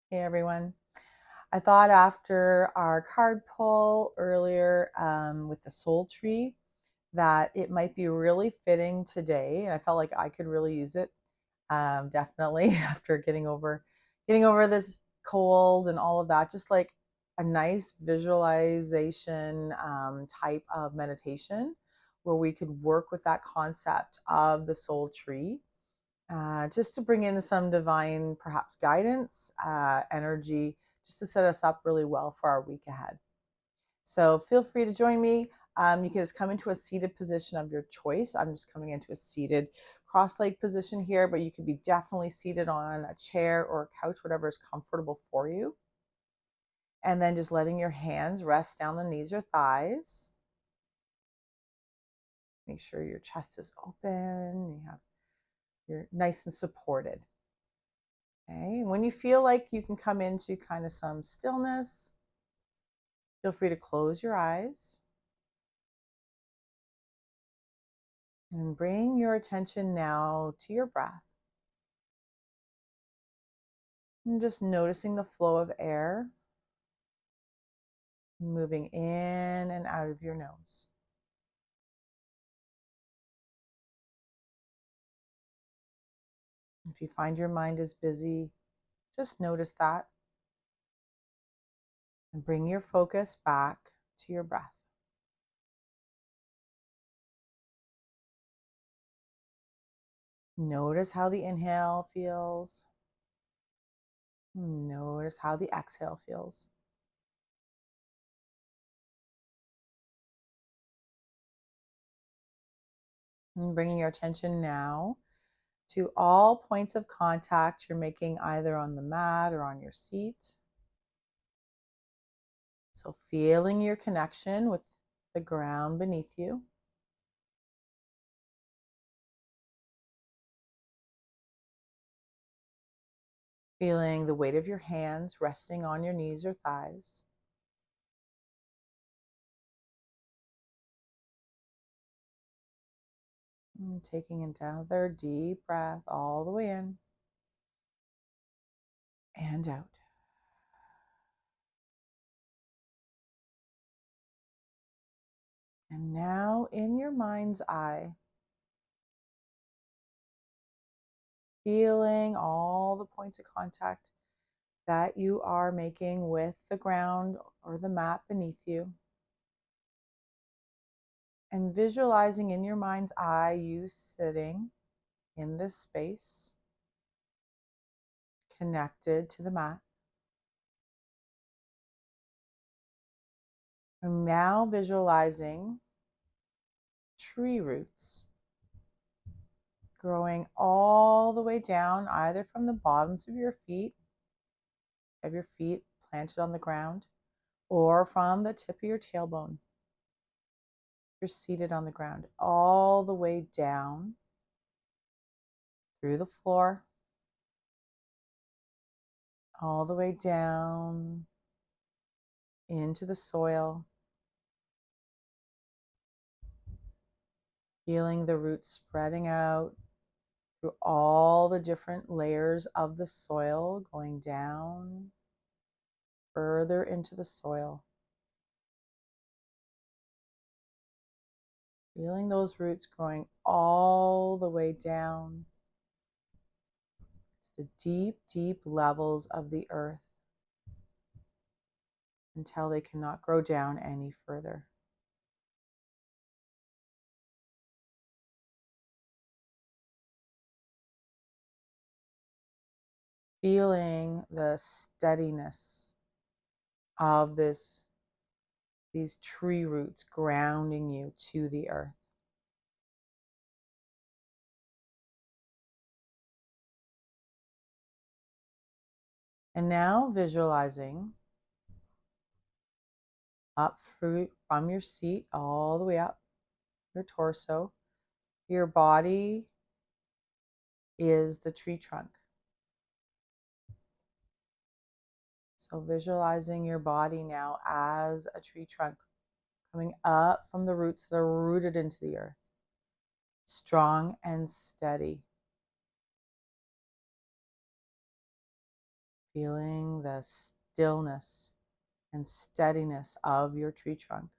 Hey everyone. I thought after our card pull earlier with the soul tree that it might be really fitting today, and I felt like I could really use it. Definitely after getting over this cold and all of that, just like a nice visualization type of meditation where we could work with that concept of the soul tree just to bring in some divine, perhaps guidance, energy, just to set us up really well for our week ahead. So feel free to join me. You can just come into a seated position of your choice. I'm just coming into a seated cross-leg position here, but you could be definitely seated on a chair or a couch, whatever is comfortable for you. And then just letting your hands rest down the knees or thighs. Make sure your chest is open. You're nice and supported. Okay, when you feel like you can come into kind of some stillness, feel free to close your eyes and bring your attention now to your breath. And just noticing the flow of air moving in and out of your nose. If you find your mind is busy, just notice that and bring your focus back to your breath. Notice how the inhale feels. Notice how the exhale feels. And bringing your attention now to all points of contact you're making either on the mat or on your seat. So feeling your connection with the ground beneath you. Feeling the weight of your hands resting on your knees or thighs. And taking another deep breath all the way in and out. And now in your mind's eye, feeling all the points of contact that you are making with the ground or the mat beneath you. And visualizing in your mind's eye you sitting in this space, connected to the mat. And now visualizing tree roots growing all the way down, either from the bottoms of your feet planted on the ground, or from the tip of your tailbone. You're seated on the ground, all the way down through the floor, all the way down into the soil, feeling the roots spreading out through all the different layers of the soil, going down further into the soil. Feeling those roots growing all the way down to the deep, deep levels of the earth until they cannot grow down any further. Feeling the steadiness of these tree roots grounding you to the earth. And now visualizing up from your seat all the way up your torso. Your body is the tree trunk. So visualizing your body now as a tree trunk coming up from the roots that are rooted into the earth, strong and steady. feeling the stillness and steadiness of your tree trunk.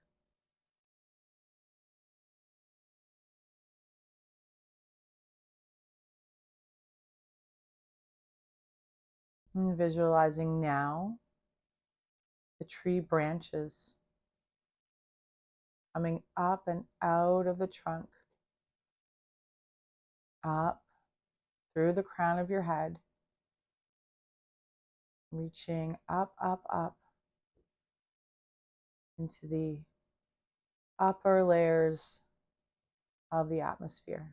And visualizing now the tree branches coming up and out of the trunk, up through the crown of your head, reaching up, up, up into the upper layers of the atmosphere.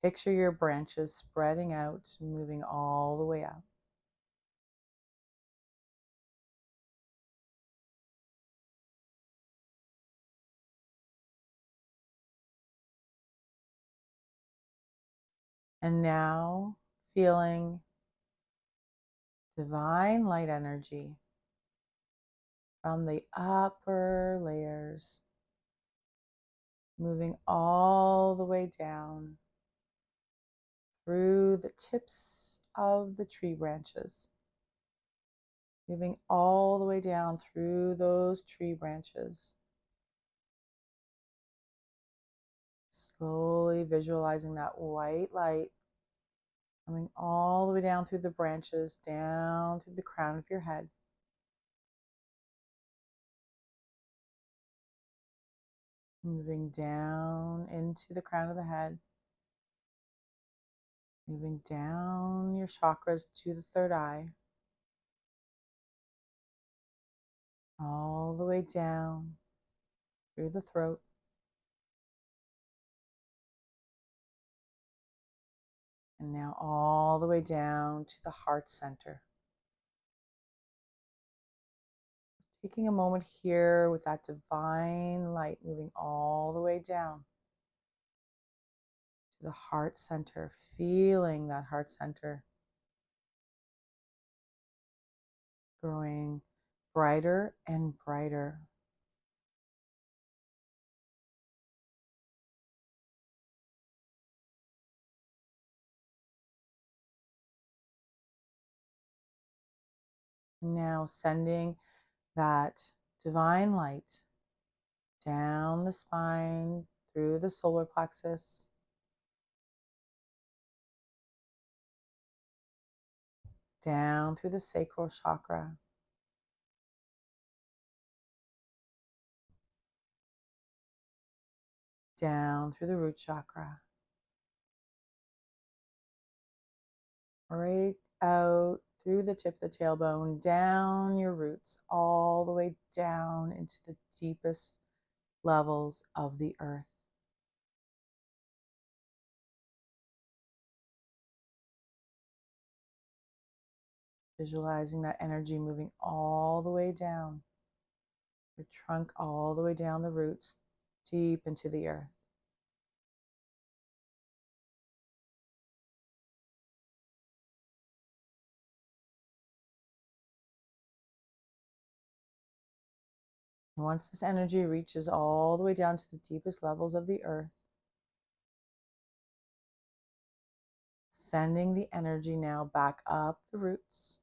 Picture your branches spreading out, moving all the way up. And now feeling divine light energy from the upper layers, moving all the way down through the tips of the tree branches, moving all the way down through those tree branches. Slowly visualizing that white light coming all the way down through the branches, down through the crown of your head. Moving down into the crown of the head. Moving down your chakras to the third eye. All the way down through the throat. And now all the way down to the heart center. Taking a moment here with that divine light moving all the way down to the heart center, feeling that heart center growing brighter and brighter. Now sending that divine light down the spine, through the solar plexus, down through the sacral chakra, down through the root chakra, right out through the tip of the tailbone, down your roots, all the way down into the deepest levels of the earth. Visualizing that energy moving all the way down your trunk, all the way down the roots, deep into the earth. And once this energy reaches all the way down to the deepest levels of the earth, sending the energy now back up the roots,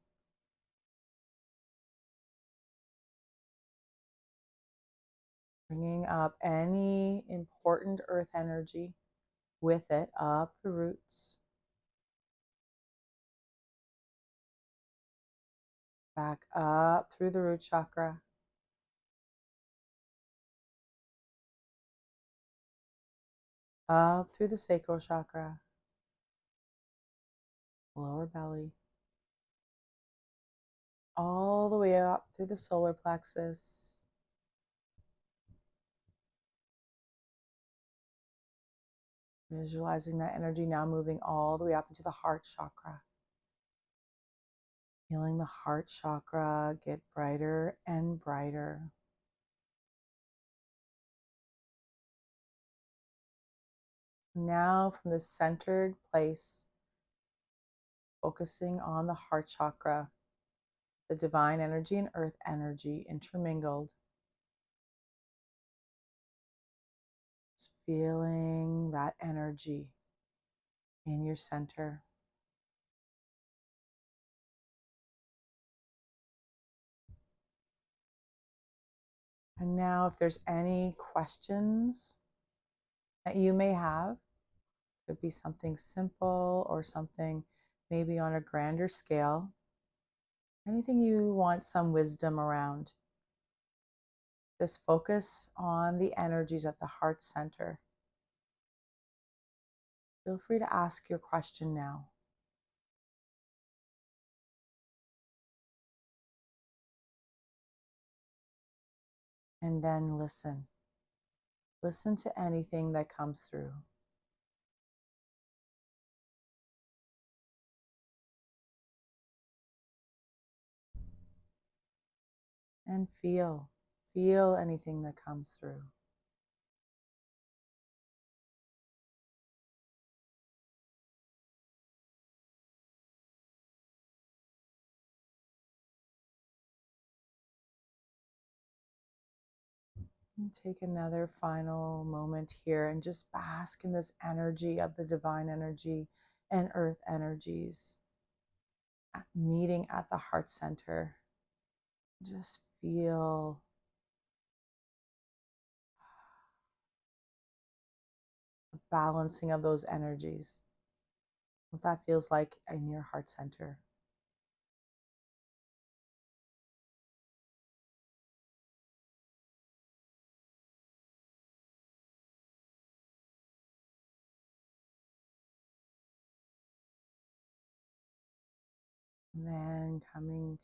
bringing up any important earth energy with it up the roots, back up through the root chakra, up through the sacral chakra, lower belly, all the way up through the solar plexus, visualizing that energy now moving all the way up into the heart chakra. Feeling the heart chakra get brighter and brighter. Now from this centered place, focusing on the heart chakra, the divine energy and earth energy intermingled. Just feeling that energy in your center. And now, if there's any questions that you may have, it could be something simple or something maybe on a grander scale, anything you want some wisdom around. Just focus on the energies at the heart center. Feel free to ask your question now. And then listen. Listen to anything that comes through. And feel. Feel anything that comes through. And take another final moment here and just bask in this energy of the divine energy and earth energies meeting at the heart center. Just feel the balancing of those energies, what that feels like in your heart center. And then coming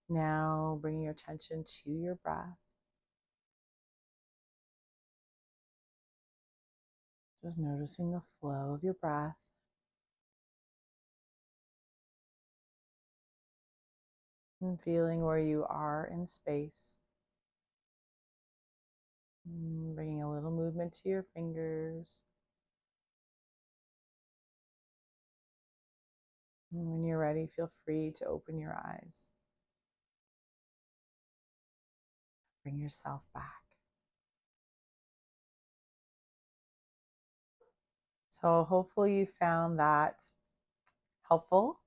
now, bringing your attention to your breath. Just noticing the flow of your breath. And feeling where you are in space. And bringing a little movement to your fingers. And when you're ready, feel free to open your eyes. Bring yourself back. So hopefully you found that helpful.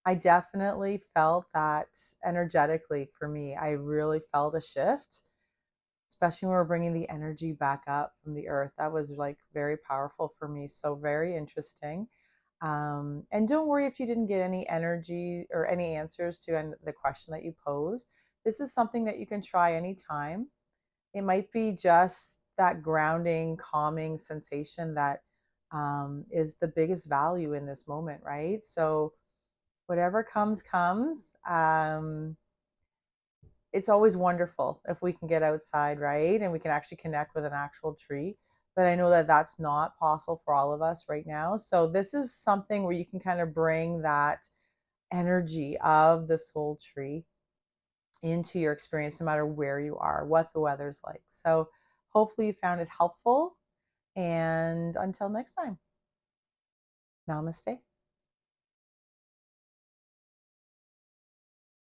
I definitely felt that energetically for me. I really felt a shift, especially when we're bringing the energy back up from the earth. That was like very powerful for me. So very interesting. And don't worry if you didn't get any energy or any answers to the question that you posed. This is something that you can try anytime. It might be just that grounding, calming sensation that is the biggest value in this moment, right? So, whatever comes, comes. It's always wonderful if we can get outside, right? And we can actually connect with an actual tree. But I know that that's not possible for all of us right now. So, this is something where you can kind of bring that energy of the soul tree into your experience, no matter where you are, what the weather's like. So, hopefully, you found it helpful. And until next time, namaste.